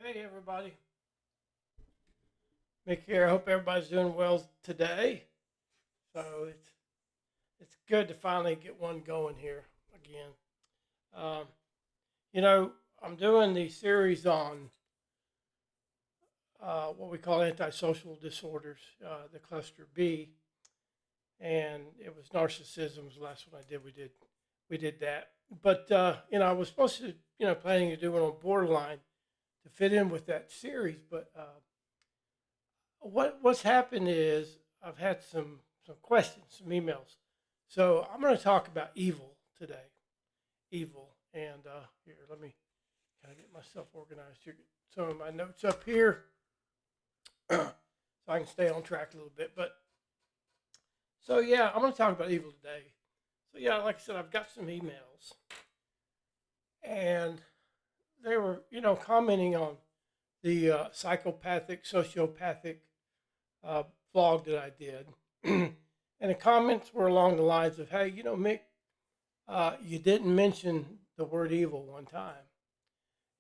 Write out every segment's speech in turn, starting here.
Hey everybody, Mick here. I hope everybody's doing well today. So it's good to finally get one going here again. Um, you know, I'm doing the series on what we call antisocial disorders, the cluster B, and it was narcissism was the last one I did. We did that, but I was supposed to planning to do it on borderline to fit in with that series, but what's happened is I've had some questions, some emails. So I'm going to talk about evil today. Evil, and here, let me kind of get myself organized here. Get some of my notes up here, so I can stay on track a little bit. But so yeah, I'm going to talk about evil today. So yeah, like I said, I've got some emails, and they were commenting on the psychopathic, sociopathic uh, vlog that I did. And the comments were along the lines of, hey, Mick, you didn't mention the word evil one time.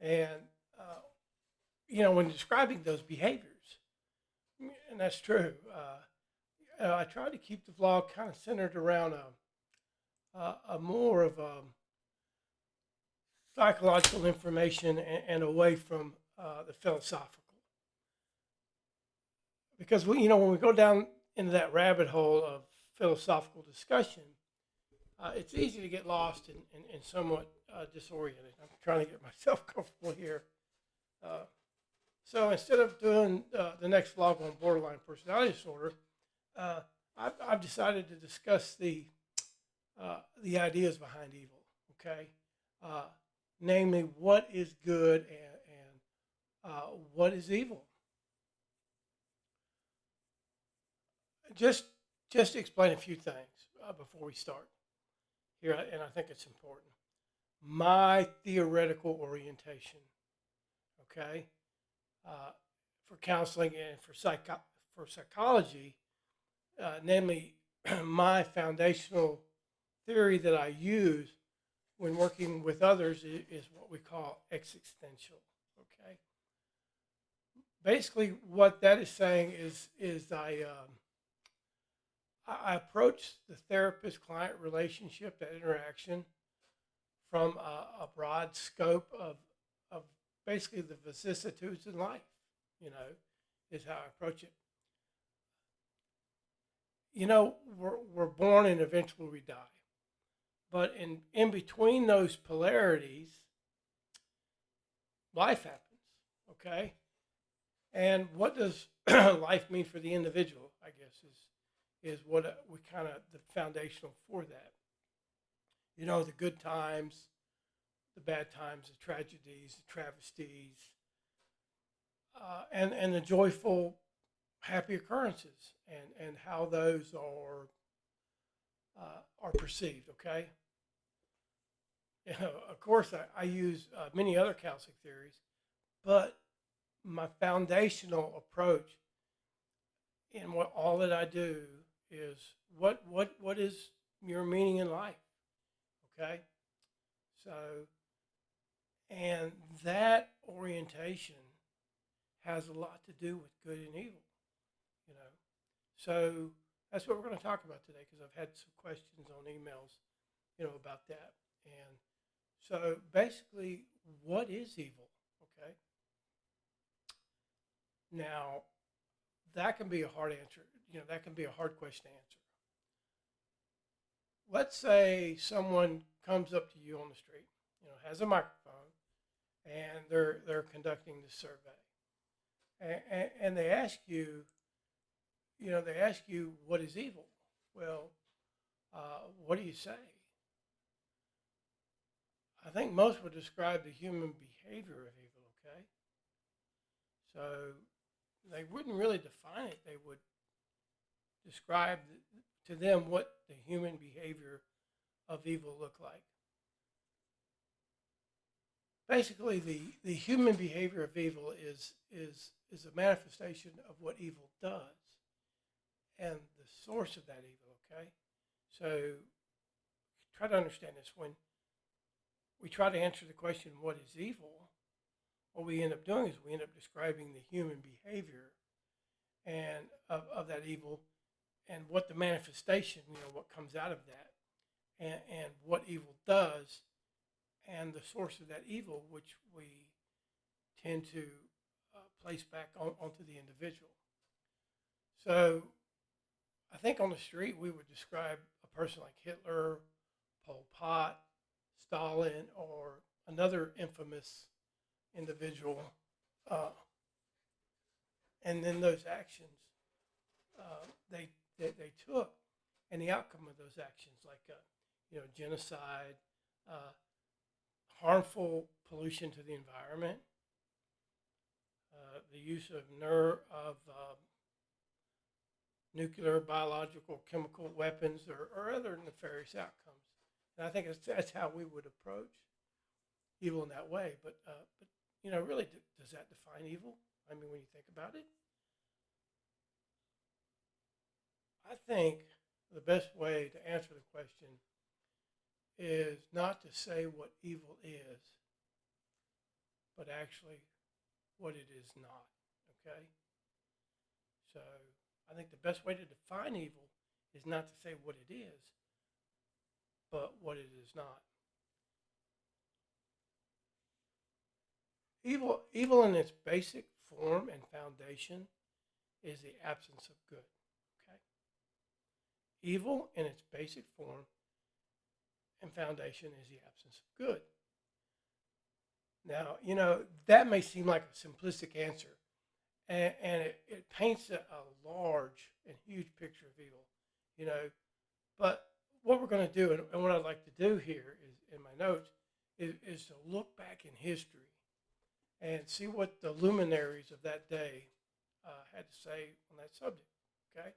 And, when describing those behaviors, and that's true, I tried to keep the vlog kind of centered around a more of psychological information and away from the philosophical. Because when we go down into that rabbit hole of philosophical discussion, it's easy to get lost and somewhat disoriented. I'm trying to get myself comfortable here. Uh, so instead of doing the next vlog on borderline personality disorder, uh, I've decided to discuss the ideas behind evil. Okay, uh, namely what is good and what is evil. Just just to explain a few things before we start here, and I think it's important. My theoretical orientation, okay, uh, for counseling and for psychology, namely my foundational theory that I use when working with others is what we call existential. Okay, basically what that is saying is I approach the therapist-client relationship, that interaction, from a broad scope of basically the vicissitudes in life, is how I approach it. We're born and eventually we die. But in between those polarities, life happens, okay? And what does life mean for the individual, I guess, is what we kind of the foundational for that. The good times, the bad times, the tragedies, the travesties, and the joyful, happy occurrences, and how those are perceived. Okay, of course, I use many other counseling theories, but my foundational approach in what all that I do is what is your meaning in life. Okay, so and that orientation has a lot to do with good and evil, you know. So that's what we're going to talk about today because I've had some questions on emails, about that. And so basically, what is evil? Okay. Now, that can be a hard answer. That can be a hard question to answer. Let's say someone comes up to you on the street, has a microphone, and they're conducting the survey, and they ask you what is evil. Well, what do you say? I think most would describe the human behavior of evil. Okay, so they wouldn't really define it. They would describe to them what the human behavior of evil look like. Basically, the human behavior of evil is a manifestation of what evil does and the source of that evil. Okay, so try to understand this. When we try to answer the question, what is evil, what we end up doing is we end up describing the human behavior and of that evil and what the manifestation, what comes out of that and what evil does and the source of that evil, which we tend to place back onto the individual. So I think on the street we would describe a person like Hitler, Pol Pot, Stalin, or another infamous individual, uh, and then those actions they took, and the outcome of those actions, like genocide, uh, harmful pollution to the environment, the use of nuclear, biological, chemical weapons, or other nefarious outcomes. And I think that's how we would approach evil in that way. But really, does that define evil? I mean, when you think about it, I think the best way to answer the question is not to say what evil is, but actually what it is not. Okay? So I think the best way to define evil is not to say what it is, but what it is not. Evil in its basic form and foundation is the absence of good. Okay? Evil in its basic form and foundation is the absence of good. Now, that may seem like a simplistic answer, and it paints a large and huge picture of evil, but what we're going to do, and what I'd like to do here is, in my notes, is to look back in history and see what the luminaries of that day had to say on that subject, okay?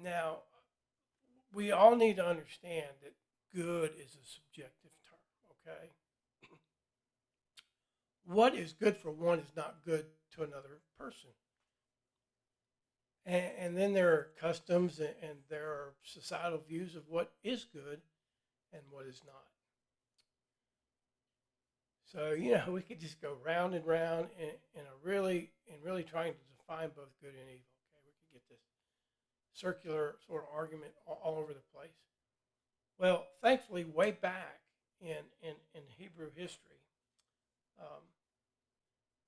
Now, we all need to understand that good is a subjective term, okay? What is good for one is not good to another person. And then there are customs and there are societal views of what is good and what is not. So, we could just go round and round in really trying to define both good and evil. Okay, we could get this circular sort of argument all over the place. Well, thankfully, way back in Hebrew history,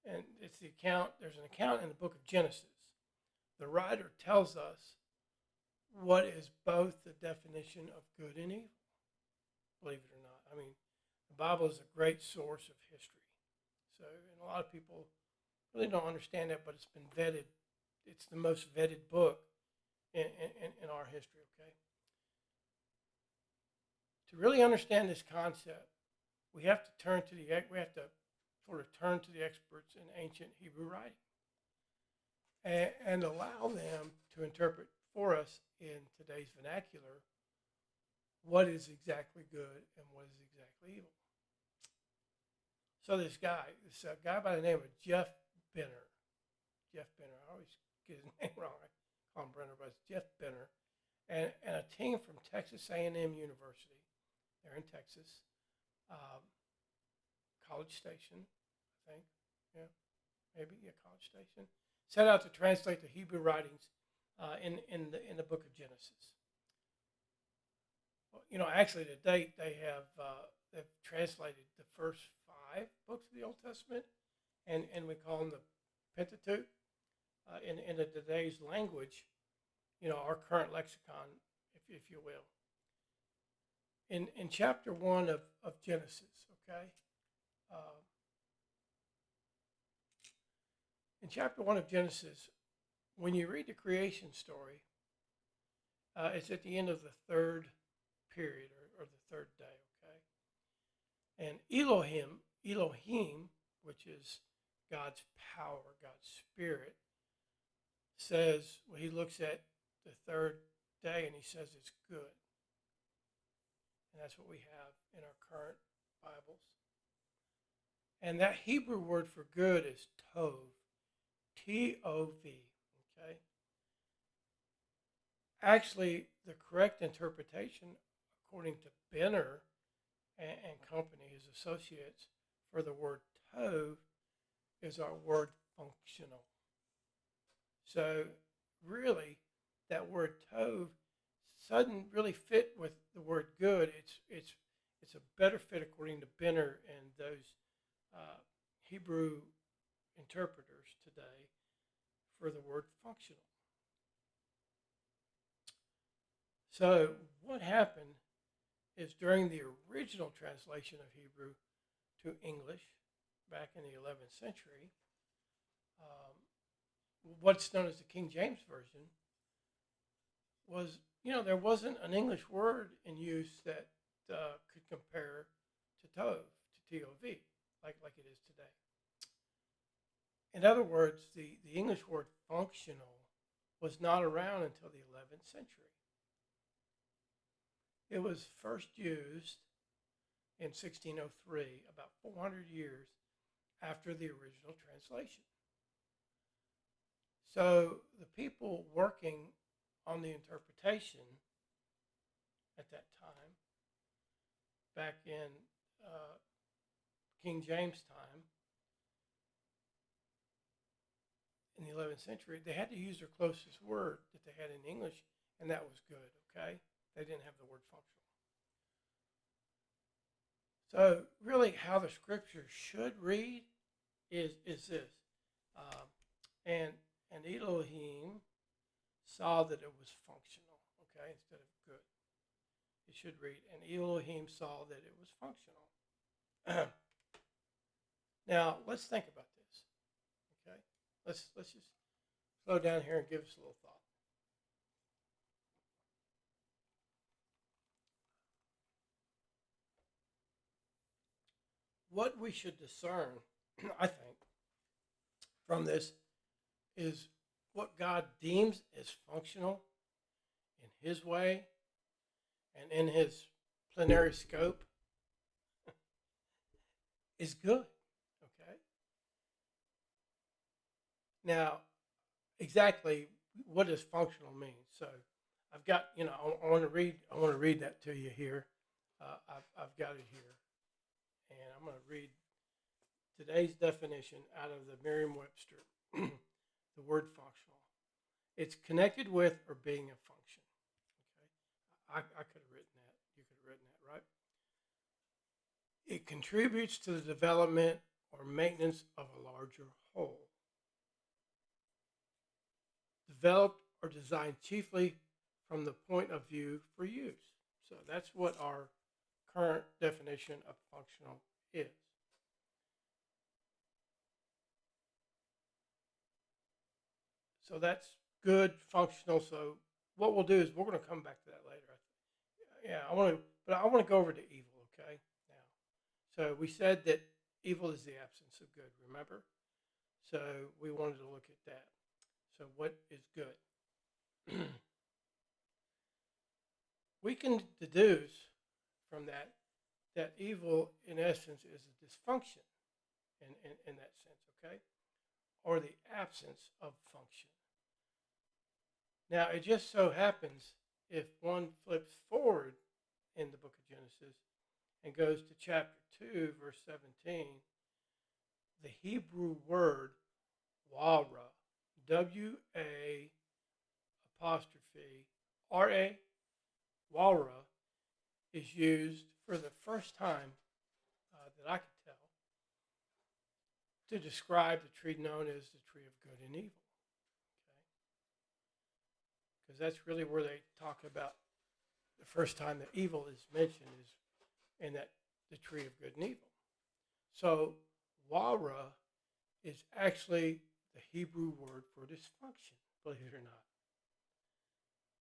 and there's an account in the book of Genesis. The writer tells us what is both the definition of good and evil, believe it or not. I mean, the Bible is a great source of history. So, and a lot of people really don't understand that, but it's been vetted. It's the most vetted book in our history, okay? To really understand this concept, we have to turn to the experts in ancient Hebrew writing and allow them to interpret for us in today's vernacular what is exactly good and what is exactly evil. So this guy by the name of Jeff Benner, I always get his name wrong. I call him Brenner, but it's Jeff Benner, and a team from Texas A&M University. They're in Texas, College Station, I think. Yeah, College Station. Set out to translate the Hebrew writings in the book of Genesis. Well, actually, to date, they've translated the first 5 books of the Old Testament, and we call them the Pentateuch. In today's language, our current lexicon, if you will. In chapter 1 of Genesis, okay? In chapter 1 of Genesis, when you read the creation story, it's at the end of the 3rd period or the 3rd day, okay? And Elohim, which is God's power, God's spirit, says, well, he looks at the 3rd day and he says it's good. And that's what we have in our current Bibles. And that Hebrew word for good is tov, T-O-V, okay? Actually, the correct interpretation, according to Benner and company, his associates, for the word tov is our word functional. So really, that word tov doesn't really fit with the word good. It's a better fit according to Benner and those uh, Hebrew interpreters today for the word functional. So what happened is during the original translation of Hebrew to English back in the 11th century, um, what's known as the King James Version was, there wasn't an English word in use that could compare to tov, to T-O-V, like it is today. In other words, the English word functional was not around until the 11th century. It was first used in 1603, about 400 years after the original translation. So the people working on the interpretation at that time, back in uh, King James time, in the 11th century, they had to use their closest word that they had in English, and that was good, okay? They didn't have the word functional. So really how the scripture should read is this. Um, and, and Elohim saw that it was functional, okay, instead of good. It should read, and Elohim saw that it was functional. Now, let's think about this, okay? Let's just slow down here and give us a little thought. What we should discern, I think, from this is what God deems as functional in His way and in His plenary scope is good, okay? Now, exactly what does functional mean? So I've got, I want to read that to you here. I've got it here, and I'm going to read today's definition out of the Merriam-Webster. The word functional. It's connected with or being a function. Okay, I could have written that. You could have written that, right? It contributes to the development or maintenance of a larger whole. Developed or designed chiefly from the point of view for use. So that's what our current definition of functional is. So that's good, functional. So what we'll do is we're going to come back to that later. Yeah, I want to go over to evil. Okay, now, so we said that evil is the absence of good. Remember? So we wanted to look at that. So what is good? We can deduce from that that evil, in essence, is a dysfunction in that sense, okay? Or the absence of function. Now, it just so happens if one flips forward in the book of Genesis and goes to chapter 2, verse 17, the Hebrew word wara, W-A apostrophe R-A, wara, is used for the first time that I could tell to describe the tree known as the tree of good and evil. Okay? Because that's really where they talk about the first time that evil is mentioned is in that the tree of good and evil. So wara is actually the Hebrew word for dysfunction, believe it or not,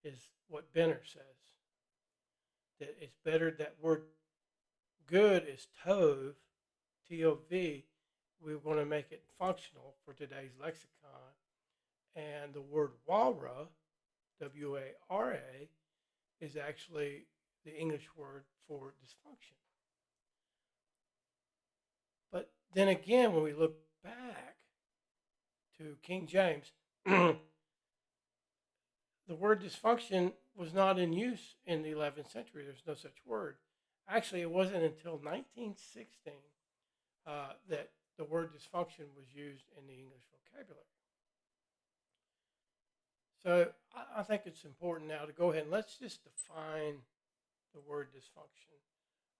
is what Benner says. That it's better, that word good is tov, T-O-V. We want to make it functional for today's lexicon. And the word wara, W-A-R-A, is actually the English word for dysfunction. But then again, when we look back to King James, the word dysfunction was not in use in the 11th century. There's no such word. Actually, it wasn't until 1916 that the word dysfunction was used in the English vocabulary. So I think it's important now to go ahead and let's just define the word dysfunction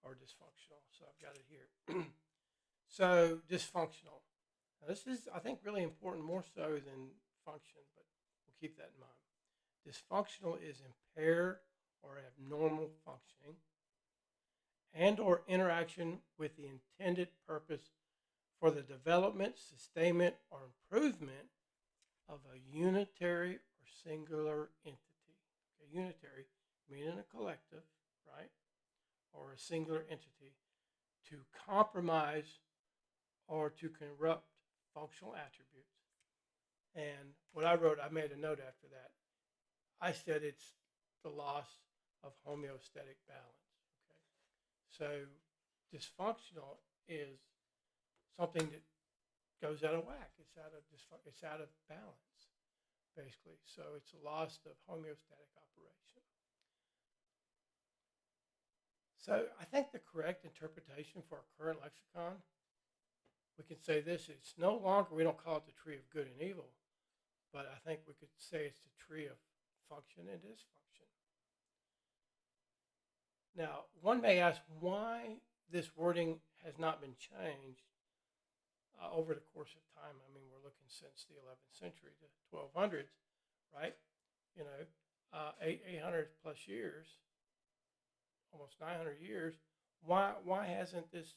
or dysfunctional. So I've got it here. So dysfunctional. Now this is, I think, really important, more so than function, but we'll keep that in mind. Dysfunctional is impaired or abnormal functioning and or interaction with the intended purpose for the development, sustainment, or improvement of a unitary or singular entity. A unitary meaning a collective, right? Or a singular entity to compromise or to corrupt functional attributes. And what I wrote, I made a note after that. I said it's the loss of homeostatic balance. Okay, so dysfunctional is something that goes out of whack. It's out of balance, basically. So it's a loss of homeostatic operation. So I think the correct interpretation for our current lexicon, we can say this: it's no longer, we don't call it the tree of good and evil, but I think we could say it's the tree of function and dysfunction. Now, one may ask why this wording has not been changed over the course of time. I mean, we're looking since the 11th century, the 1200s, right? You know, 800 plus years, almost 900 years. Why hasn't this,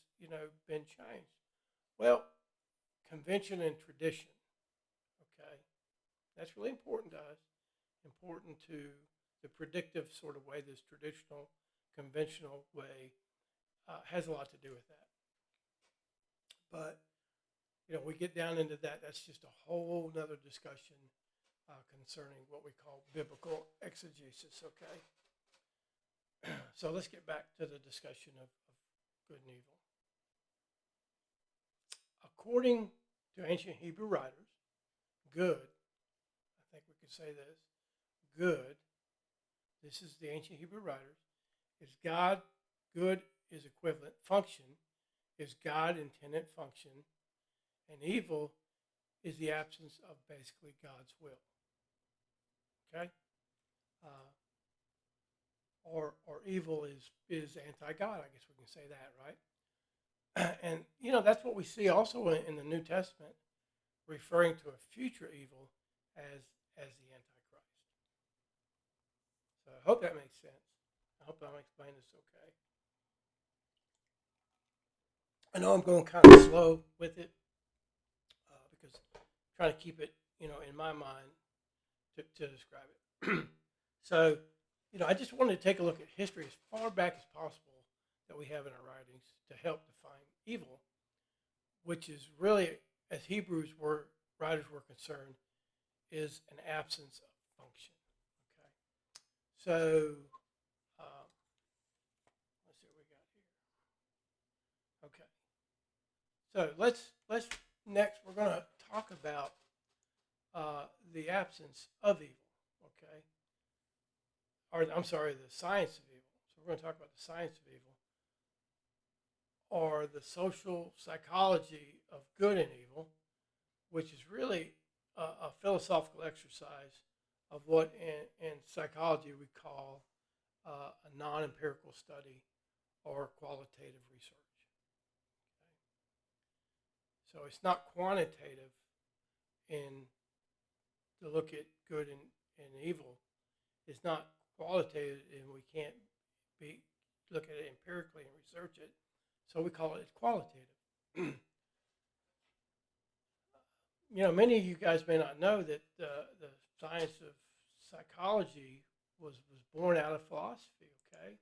been changed? Well, convention and tradition, okay? That's really important to us, important to the predictive sort of way, this traditional, conventional way has a lot to do with that. But, we get down into that. That's just a whole nother discussion concerning what we call biblical exegesis, okay? So let's get back to the discussion of good and evil. According to ancient Hebrew writers, good, I think we could say this, good, this is the ancient Hebrew writers, is God, good is equivalent, function is God intended function, and evil is the absence of basically God's will. Okay? Or evil is anti-God, I guess we can say that, right? And, that's what we see also in the New Testament, referring to a future evil as the Antichrist. So I hope that makes sense. I hope I'm explaining this okay. I know I'm going kind of slow with it because I'm trying to keep it, in my mind to describe it. So, I just wanted to take a look at history as far back as possible that we have in our writings to help define evil, which is really, as writers were concerned, is an absence of function. Okay, so let's see what we got here. Okay, so let's next we're going to talk about the absence of evil. Okay, or I'm sorry, the science of evil. So we're going to talk about the science of evil, or the social psychology of good and evil, which is really a philosophical exercise of what in psychology we call a non-empirical study or qualitative research. Okay? So it's not quantitative in to look at good and evil. It's not qualitative, and we can't look at it empirically and research it. So we call it qualitative. Many of you guys may not know that the science of psychology was born out of philosophy, okay?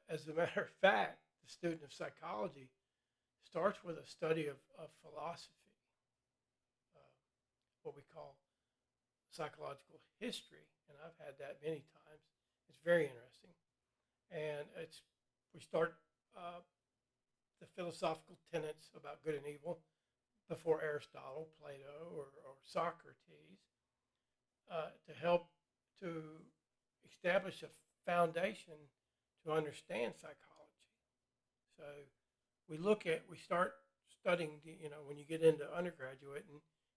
As a matter of fact, the student of psychology starts with a study of philosophy, what we call psychological history, and I've had that many times. It's very interesting. And we start the philosophical tenets about good and evil before Aristotle, Plato, or Socrates, to help to establish a foundation to understand psychology. So we start studying, when you get into undergraduate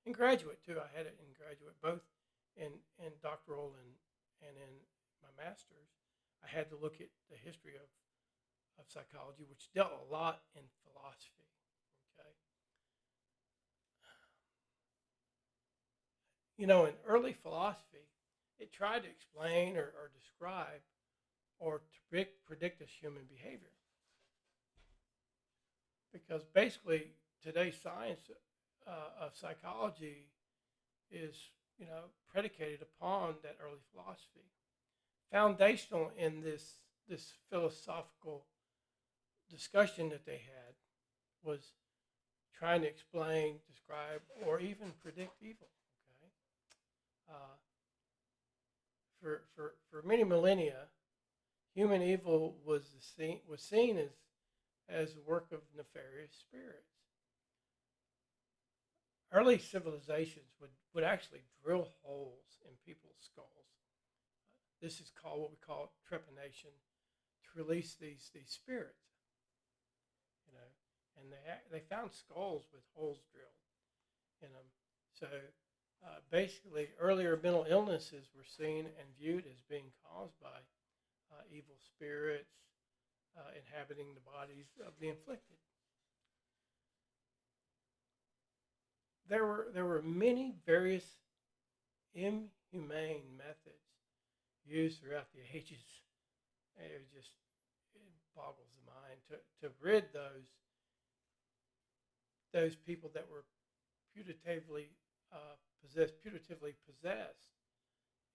and graduate too. I had it in graduate, both in doctoral and in my master's. I had to look at the history of psychology, which dealt a lot in philosophy. Okay. In early philosophy, it tried to explain or describe or to predict this human behavior. Because basically, today's science of psychology is, predicated upon that early philosophy. Foundational in this philosophical discussion that they had was trying to explain, describe, or even predict evil. Okay, for many millennia, human evil was seen as a work of nefarious spirits. Early civilizations would actually drill holes in people's skulls. This is called what we call trepanation, to release these spirits. And they found skulls with holes drilled in them. So basically, earlier mental illnesses were seen and viewed as being caused by evil spirits inhabiting the bodies of the afflicted. There were many various inhumane methods used throughout the ages. It boggles the mind to rid those people that were putatively possessed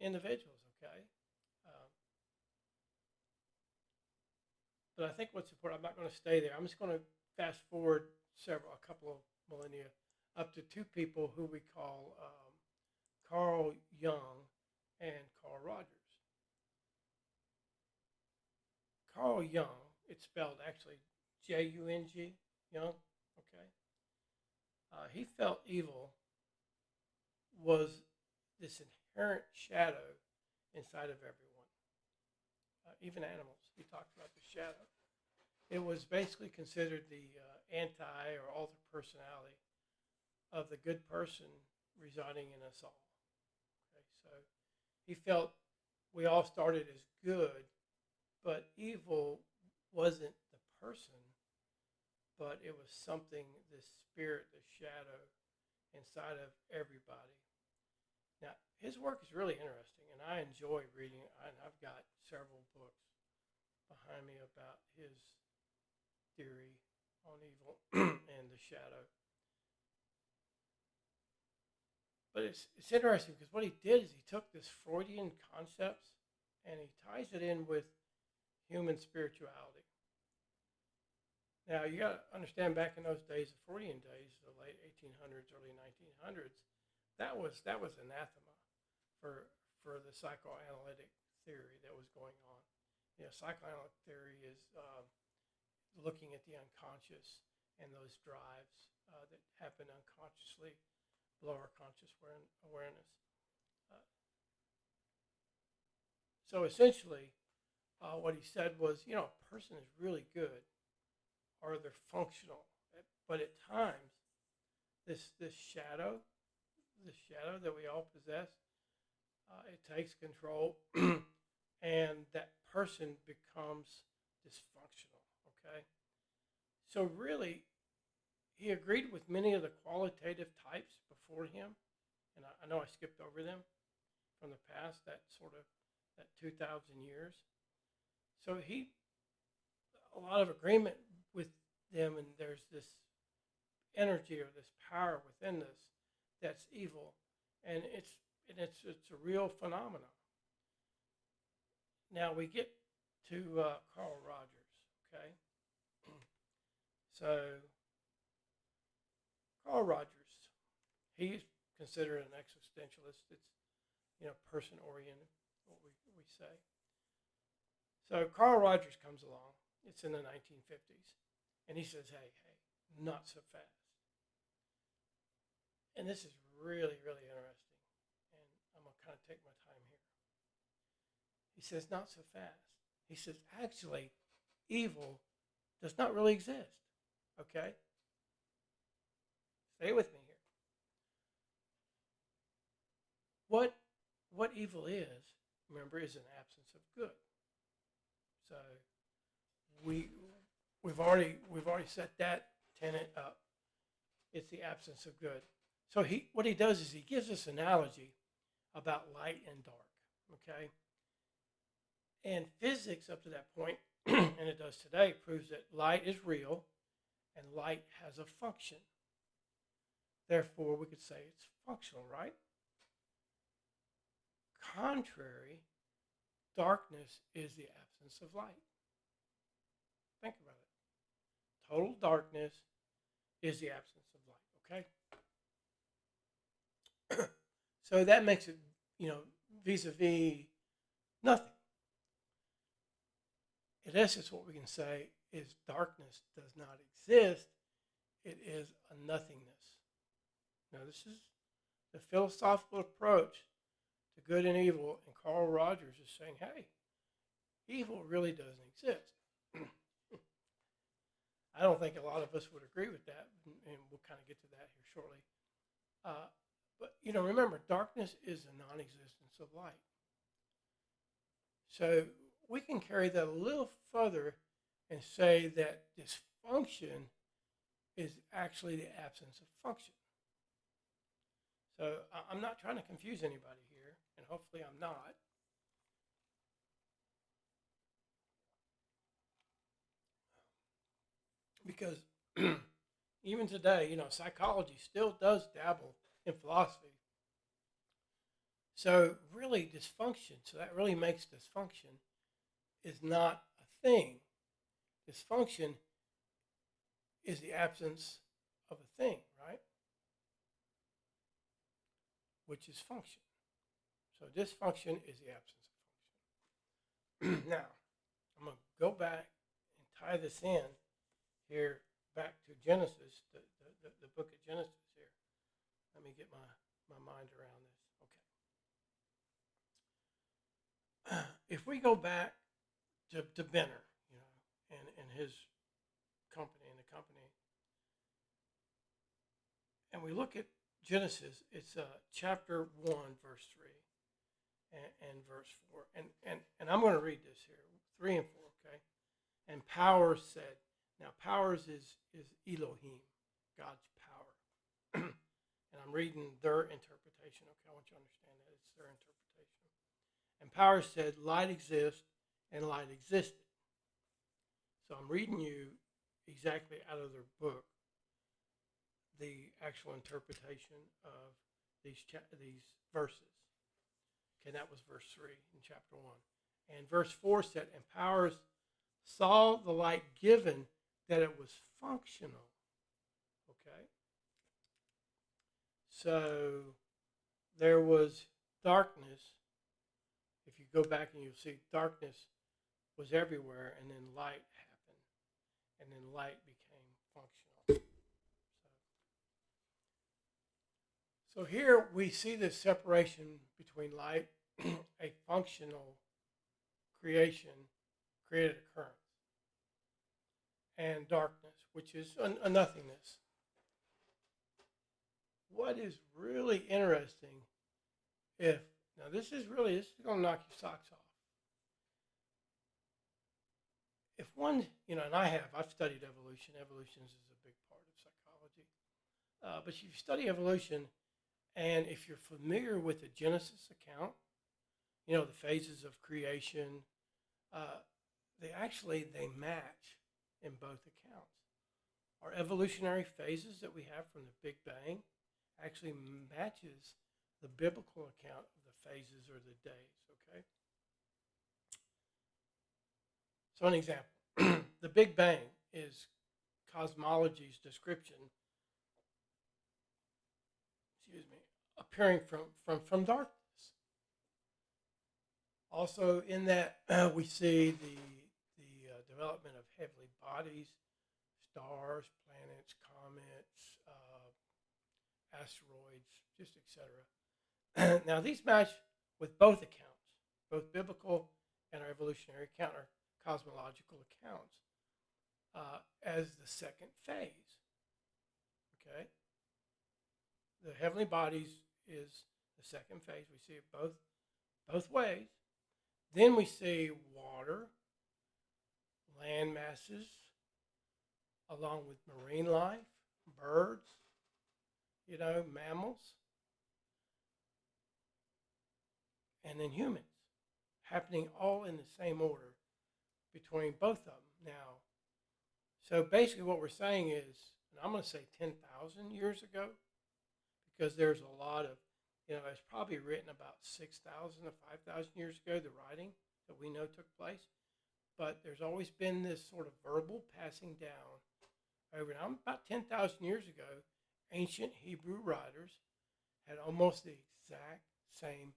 individuals. Okay, but I think what's important, I'm not going to stay there. I'm just going to fast forward a couple of millennia up to two people who we call Carl Jung and Carl Rogers. Carl Jung, it's spelled actually Jung, Jung, okay? He felt evil was this inherent shadow inside of everyone, even animals. He talked about the shadow. It was basically considered the anti or alter personality of the good person residing in us all. Okay, so he felt we all started as good, but evil wasn't the person, but it was something, this spirit, the shadow inside of everybody. Now, his work is really interesting, and I enjoy reading it. I've got several books behind me about his theory on evil and the shadow. But it's interesting because what he did is he took this Freudian concepts and he ties it in with human spirituality. Now, you got to understand, back in those days, the Freudian days, the late 1800s, early 1900s, that was anathema for the psychoanalytic theory that was going on. Psychoanalytic theory is looking at the unconscious and those drives that happen unconsciously below our conscious awareness. So essentially, what he said was, a person is really good, or they're functional, but at times, this shadow that we all possess, it takes control, and that person becomes dysfunctional. Okay, so really, he agreed with many of the qualitative types before him, and I know I skipped over them from the past, that 2,000 years. So a lot of agreement with them, and there's this energy or this power within us that's evil, and it's a real phenomenon. Now we get to Carl Rogers. Okay, so Carl Rogers, he's considered an existentialist. It's person oriented, what we say. So Carl Rogers comes along. It's in the 1950s, and he says, "Hey, not so fast." And this is really, really interesting, and I'm gonna kind of take my time here. He says, "Not so fast." He says, "Actually, evil does not really exist." Okay. Stay with me here. What evil is, remember, is an absence of good. So we we've already set that tenet up. It's the absence of good. So what he does is he gives us an analogy about light and dark. Okay? And physics up to that point, and it does today, proves that light is real and light has a function. Therefore, we could say it's functional, right? Contrary, darkness is the absence of light. Think about it. Total darkness is the absence of light, okay? So that makes it, vis-a-vis nothing. In essence, what we can say is darkness does not exist. It is a nothingness. Now, this is the philosophical approach to good and evil, and Carl Rogers is saying, hey, evil really doesn't exist. I don't think a lot of us would agree with that, and we'll kind of get to that here shortly. But, remember, darkness is the non-existence of light. So we can carry that a little further and say that dysfunction is actually the absence of function. So I'm not trying to confuse anybody here, and hopefully I'm not. Because even today, psychology still does dabble in philosophy. So really dysfunction, so that really makes dysfunction, is not a thing. Dysfunction is the absence of a thing, right? Which is function. So dysfunction is the absence of function. Now, I'm going to go back and tie this in here back to Genesis, the book of Genesis here. Let me get my mind around this. Okay. If we go back to Benner, and his company, and we look at Genesis, it's chapter 1, verse 3 and verse 4. And I'm going to read this here, 3 and 4, okay? And Powers said, now Powers is Elohim, God's power. And I'm reading their interpretation, okay? I want you to understand that. It's their interpretation. And Powers said, light exists, and light existed. So I'm reading you exactly out of their book the actual interpretation of these verses. Okay, that was verse 3 in chapter 1. And verse 4 said, and Powers saw the light given that it was functional. Okay? So there was darkness. If you go back and you'll see darkness was everywhere, and then light happened, and then light became functional. So here we see this separation between light, a functional created occurrence, and darkness, which is a nothingness. What is really interesting, now this is going to knock your socks off. If one, and I've studied evolution. Evolution is a big part of psychology. But you study evolution, and if you're familiar with the Genesis account, the phases of creation, they match in both accounts. Our evolutionary phases that we have from the Big Bang actually matches the biblical account of the phases or the days, okay? So an example, the Big Bang is cosmology's description, appearing from darkness. Also in that we see the development of heavenly bodies, stars, planets, comets, asteroids, just etc. Now these match with both accounts, both biblical and our evolutionary account, our cosmological accounts, as the second phase. Okay? the heavenly bodies is the second phase. We see it both ways. Then we see water, land masses, along with marine life, birds, mammals, and then humans, happening all in the same order between both of them. Now, so basically what we're saying is, and I'm going to say 10,000 years ago, because there's a lot of, it's probably written about 6,000 to 5,000 years ago, the writing that we know took place. But there's always been this sort of verbal passing down over now. About 10,000 years ago, ancient Hebrew writers had almost the exact same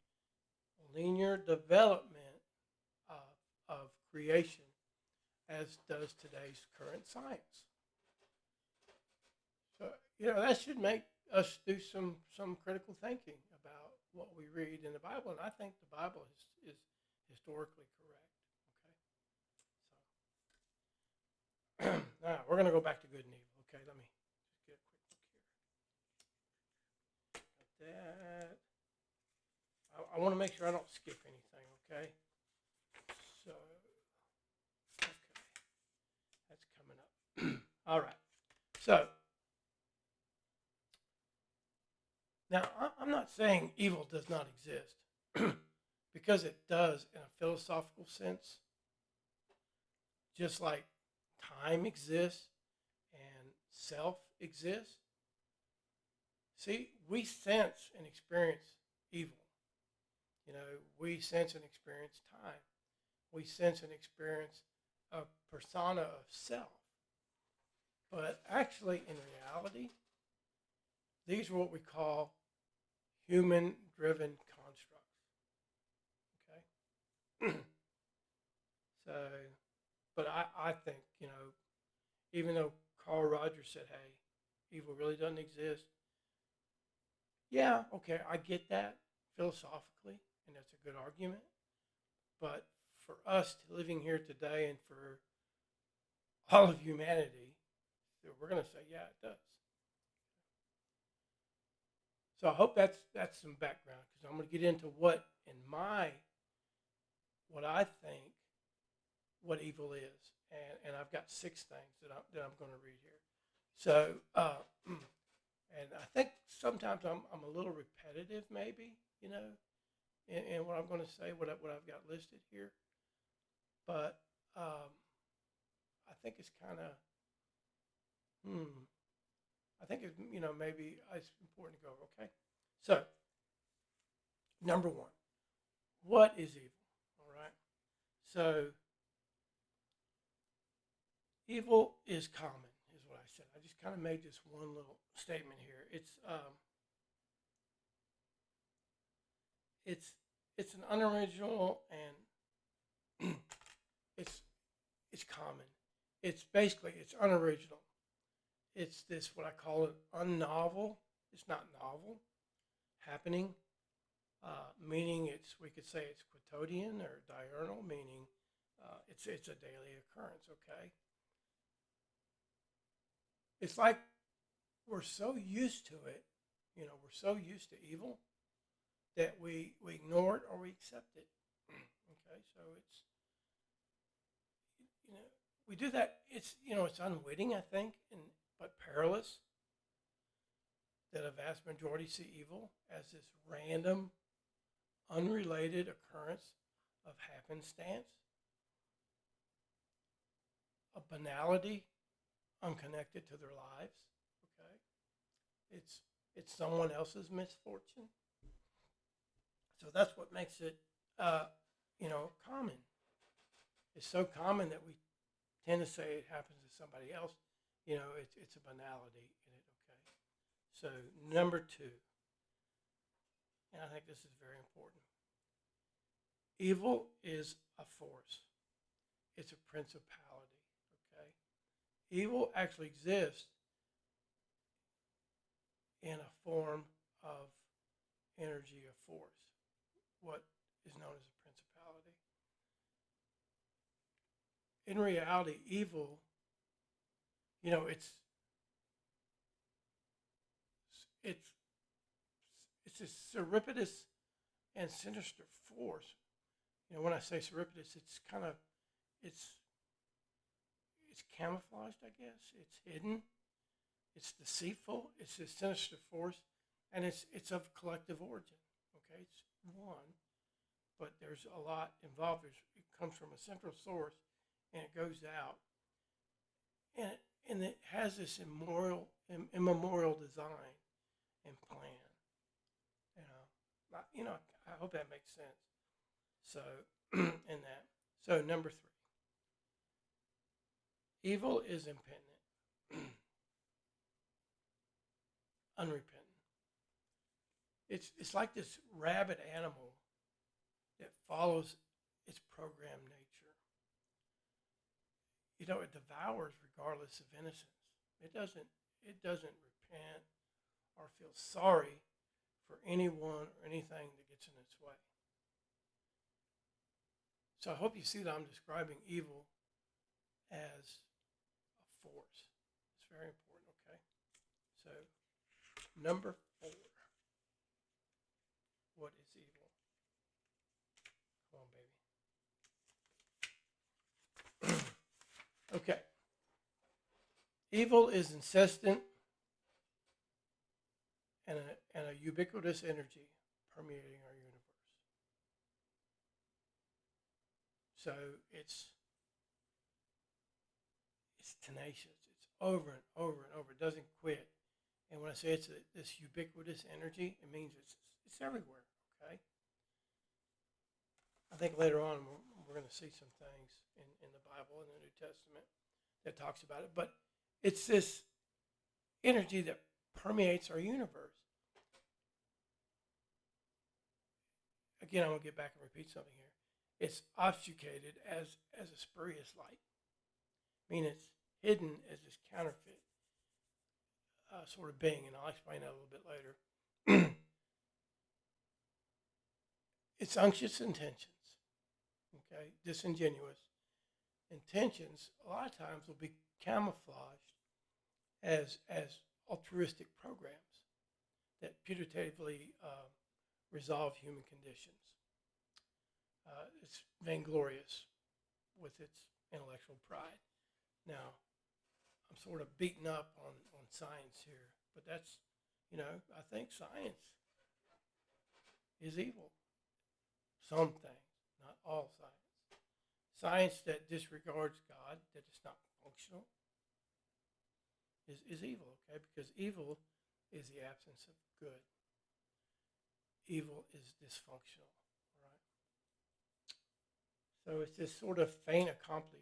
linear development of creation as does today's current science. So, that should make us do some critical thinking about what we read in the Bible. And I think the Bible is historically correct. Okay. So, now we're going to go back to good and evil. Okay, let me just get a quick look here. Got that. I want to make sure I don't skip anything, okay? So, okay, that's coming up. All right. So, now I'm not saying evil does not exist, because it does in a philosophical sense, just like time exists and self exists. See, we sense and experience evil. We sense and experience time. We sense and experience a persona of self. But actually, in reality, these are what we call human-driven constructs. Okay? So, but I think, even though Carl Rogers said, hey, evil really doesn't exist. Yeah, okay, I get that philosophically, and that's a good argument. But for us living here today and for all of humanity, we're going to say, yeah, it does. So I hope that's some background, because I'm going to get into what I think what evil is, and I've got 6 things that I'm going to read here. So, and I think sometimes I'm a little repetitive, maybe, in what I'm going to say, what I've got listed here. But I think it's kind of, I think it's, maybe it's important to go over, okay? So, number 1, what is evil? All right. So, evil is common, is what I said. I just kind of made this one little statement here. It's an unoriginal, and it's common. It's unoriginal. It's this, what I call it, unnovel. It's not novel happening, meaning we could say it's quotidian or diurnal, meaning it's a daily occurrence, okay? It's like we're so used to it, we're so used to evil that we ignore it or we accept it. Okay, so it's, we do that. It's unwitting, I think, but perilous. That a vast majority see evil as this random, unrelated occurrence of happenstance, a banality unconnected to their lives. Okay, it's someone else's misfortune. So that's what makes it, common. It's so common that we tend to say it happens to somebody else. It's a banality in it. Okay. So number 2, and I think this is very important. Evil is a force. It's a principality. Okay. Evil actually exists in a form of energy of force, what is known as a principality. In reality, evil, it's this surreptitious and sinister force. When I say surreptitious, it's it's camouflaged, I guess. It's hidden. It's deceitful. It's a sinister force, and it's of collective origin. Okay, it's one, but there's a lot involved. It comes from a central source, and it goes out, and and it has this immemorial design and plan. I hope that makes sense. So, in that, so number three, evil is impenitent, unrepentant. It's like this rabid animal that follows its programmed nature. It devours regardless of innocence. It doesn't repent or feel sorry for anyone or anything that gets in its way. So I hope you see that I'm describing evil as a force. It's very important, okay? So, number four. What is evil? Come on, baby. Okay. Evil is insistent and a ubiquitous energy permeating our universe. So it's tenacious. It's over and over and over. It doesn't quit. And when I say it's this ubiquitous energy, it means it's everywhere. Okay. I think later on we're going to see some things in the Bible in the New Testament that talks about it. But it's this energy that permeates our universe. Again, I'm going to get back and repeat something here. It's obfuscated as a spurious light. I mean, it's hidden as this counterfeit sort of being, and I'll explain that a little bit later. It's unctuous intentions, okay, disingenuous intentions. A lot of times will be camouflaged as altruistic programs that putatively resolve human conditions. It's vainglorious with its intellectual pride. Now, I'm sort of beaten up on science here, but that's, I think science is evil. Some things, not all science. Science that disregards God, that is not functional, is evil, okay? Because evil is the absence of good. Evil is dysfunctional, right? So it's this sort of fait accompli.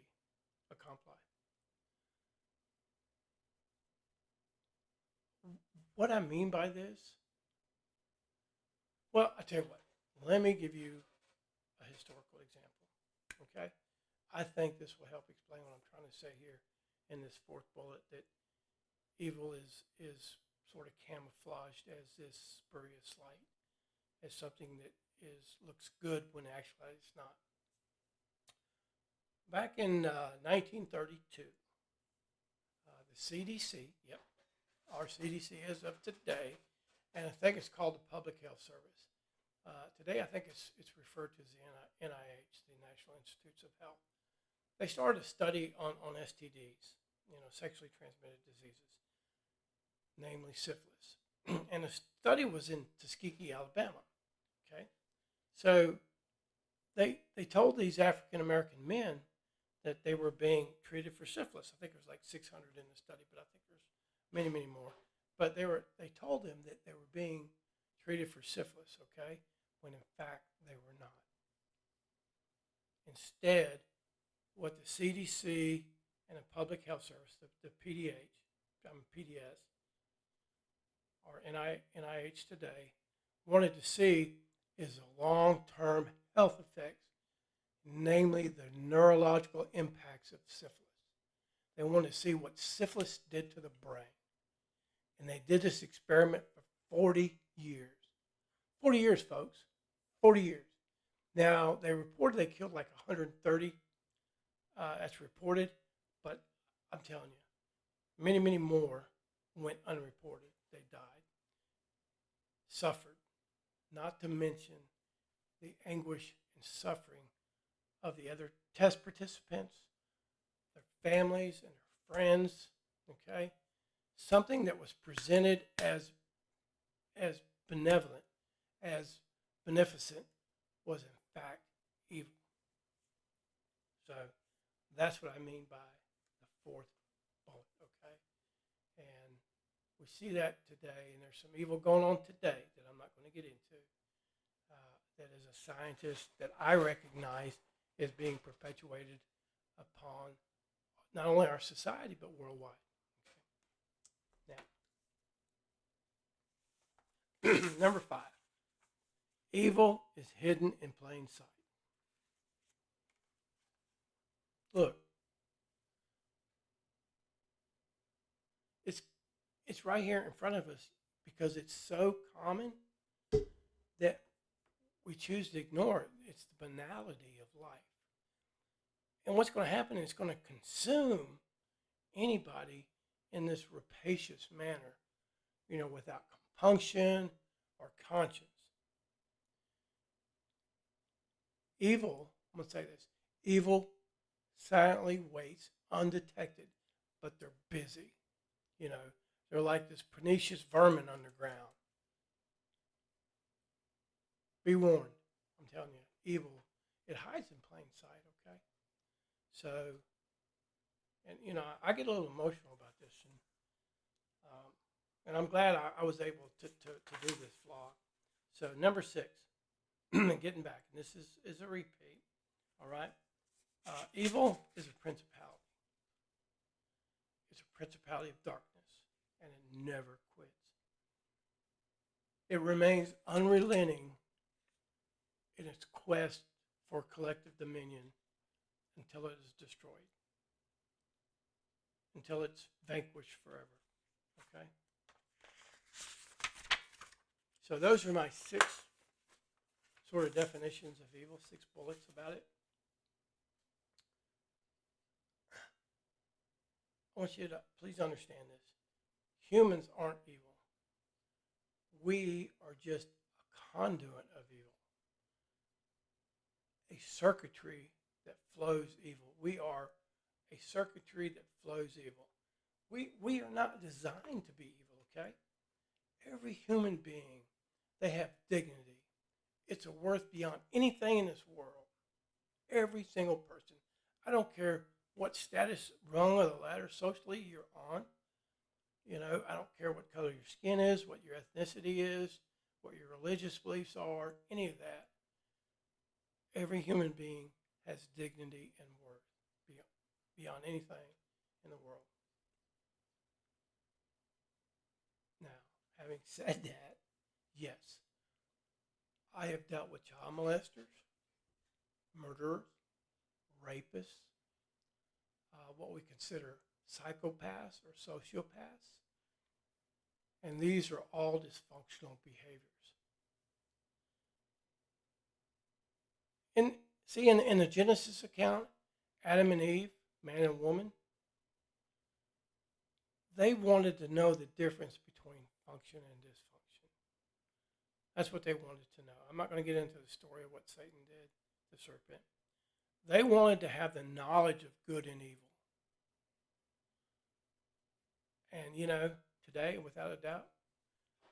What I mean by this? Well, I tell you what. Let me give you a historical example, okay? I think this will help explain what I'm trying to say here in this fourth bullet, that evil is sort of camouflaged as this spurious light, as something that looks good when actually it's not. Back in 1932, the CDC, yep, our CDC as of today, and I think it's called the Public Health Service. Today, I think it's referred to as the NIH, the National Institutes of Health. They started a study on STDs, sexually transmitted diseases, namely syphilis. And the study was in Tuskegee, Alabama. Okay, so they told these African American men that they were being treated for syphilis. I think there was like 600 in the study, but I think there's many, many more. But they told them that they were being treated for syphilis, okay, when in fact they were not. Instead, what the CDC and the Public Health Service, the PDS, or NIH today, wanted to see is the long-term health effects, namely the neurological impacts of syphilis. They wanted to see what syphilis did to the brain. And they did this experiment for 40 years. 40 years, folks. 40 years. Now, they reported they killed like 130. That's reported. But I'm telling you, many, many more went unreported. They died, suffered, not to mention the anguish and suffering of the other test participants, their families, and their friends. Okay? Something that was presented as benevolent, as beneficent, was in fact evil. So that's what I mean by the fourth bullet, okay? And we see that today, and there's some evil going on today that I'm not going to get into. That as a scientist, that I recognize is being perpetuated upon not only our society but worldwide. Okay. Now, number 5, evil is hidden in plain sight. Look, it's right here in front of us because it's so common that we choose to ignore it. It's the banality of life. And what's going to happen is it's going to consume anybody in this rapacious manner, without compunction or conscience. Evil, I'm going to say this, evil silently waits undetected, but they're busy. They're like this pernicious vermin underground. Be warned. I'm telling you, evil, it hides in plain sight, okay? So, and I get a little emotional about this, and I'm glad I was able to do this vlog. So, number 6, getting back, and this is a repeat, all right? Evil is a principality. It's a principality of darkness, and it never quits. It remains unrelenting in its quest for collective dominion until it is destroyed, until it's vanquished forever. Okay? So those are my 6 sort of definitions of evil, 6 bullets about it. I want you to please understand this. Humans aren't evil. We are just a conduit of evil, a circuitry that flows evil. We are a circuitry that flows evil. We are not designed to be evil, okay? Every human being, they have dignity. It's a worth beyond anything in this world. Every single person. I don't care what status rung of the ladder socially you're on. I don't care what color your skin is, what your ethnicity is, what your religious beliefs are, any of that. Every human being has dignity and worth beyond anything in the world. Now, having said that, yes, I have dealt with child molesters, murderers, rapists, what we consider psychopaths or sociopaths, and these are all dysfunctional behaviors. In the Genesis account, Adam and Eve, man and woman, they wanted to know the difference between function and dysfunction. That's what they wanted to know. I'm not going to get into the story of what Satan did, the serpent. They wanted to have the knowledge of good and evil. And today, without a doubt,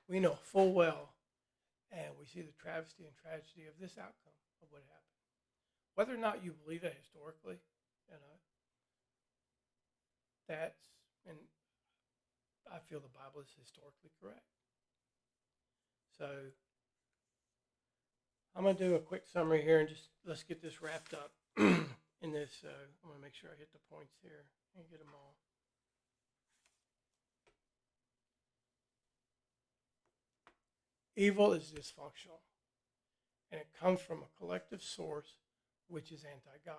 we know full well, and we see the travesty and tragedy of this outcome of what happened. Whether or not you believe it historically, and I feel the Bible is historically correct. So I'm going to do a quick summary here and just let's get this wrapped up in this. I'm going to make sure I hit the points here and get them all. Evil is dysfunctional, and it comes from a collective source which is anti-God.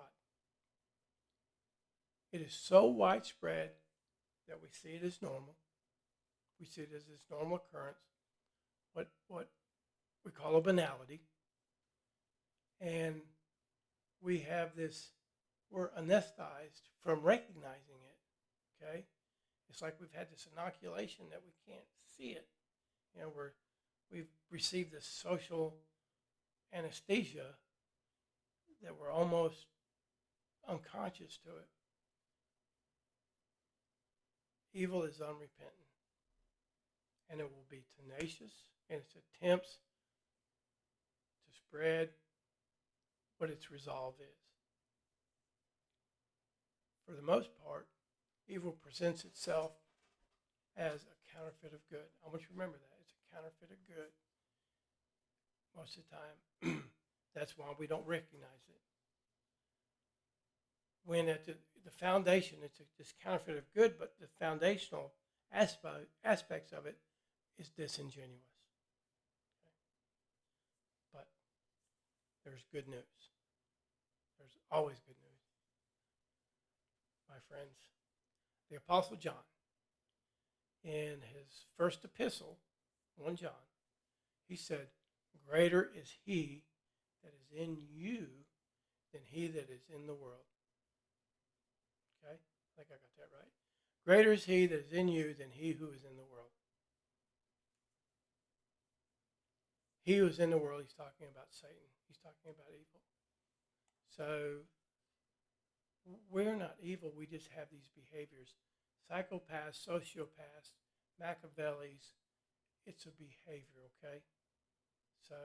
It is so widespread that we see it as normal. We see it as this normal occurrence, what we call a banality. And we have this, we're anesthetized from recognizing it, okay? It's like we've had this inoculation that we can't see it. we've received this social anesthesia that we're almost unconscious to it. Evil is unrepentant, and it will be tenacious in its attempts to spread what its resolve is. For the most part, evil presents itself as a counterfeit of good. I want you to remember that. It's a counterfeit of good. Most of the time, that's why we don't recognize it. When at the foundation, it's this counterfeit of good, but the foundational aspects of it is disingenuous. Okay? But there's good news. There's always good news. My friends, the Apostle John, in his first epistle, 1 John, he said, greater is he that is in you than he that is in the world. Okay? I think I got that right. Greater is he that is in you than he who is in the world. He who is in the world, he's talking about Satan. He's talking about evil. So we're not evil. We just have these behaviors. Psychopaths, sociopaths, Machiavellis, it's a behavior, okay? So,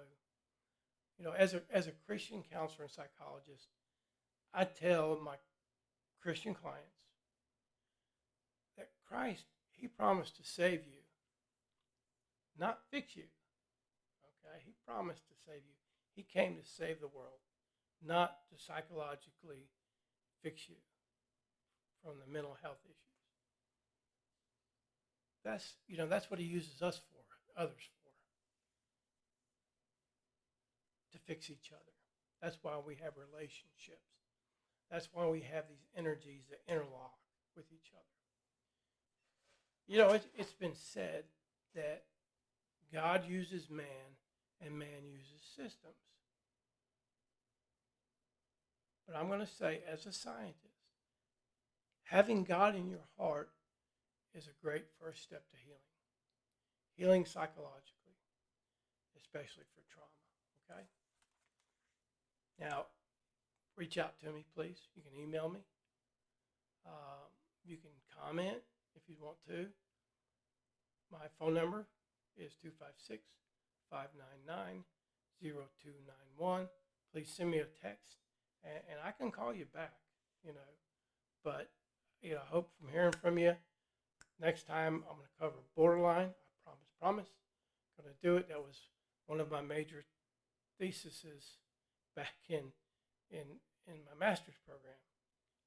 as a Christian counselor and psychologist, I tell my Christian clients that Christ, he promised to save you, not fix you. Okay? He promised to save you. He came to save the world, not to psychologically fix you from the mental health issues. That's what he uses us for, others for, to fix each other. That's why we have relationships. That's why we have these energies that interlock with each other. It's been said that God uses man and man uses systems. But I'm going to say, as a scientist, having God in your heart is a great first step to healing. Healing psychologically, especially for trauma, okay? Now, reach out to me, please. You can email me. You can comment if you want to. My phone number is 256-599-0291. Please send me a text, and I can call you back, But, I hope from hearing from you. Next time, I'm going to cover borderline. I promise. I'm going to do it. That was one of my major theses back in my master's program.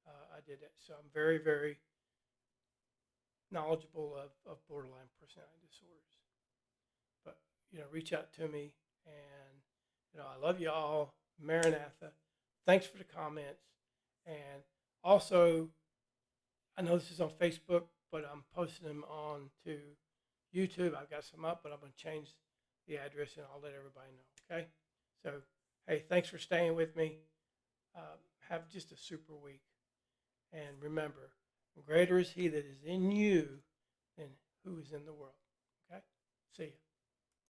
I did that. So I'm very, very knowledgeable of borderline personality disorders. But, reach out to me. And, I love you all. Maranatha. Thanks for the comments. And also, I know this is on Facebook, but I'm posting them on to YouTube. I've got some up, but I'm going to change the address and I'll let everybody know, okay? So, hey, thanks for staying with me. Have just a super week. And remember, greater is he that is in you than who is in the world, okay? See you.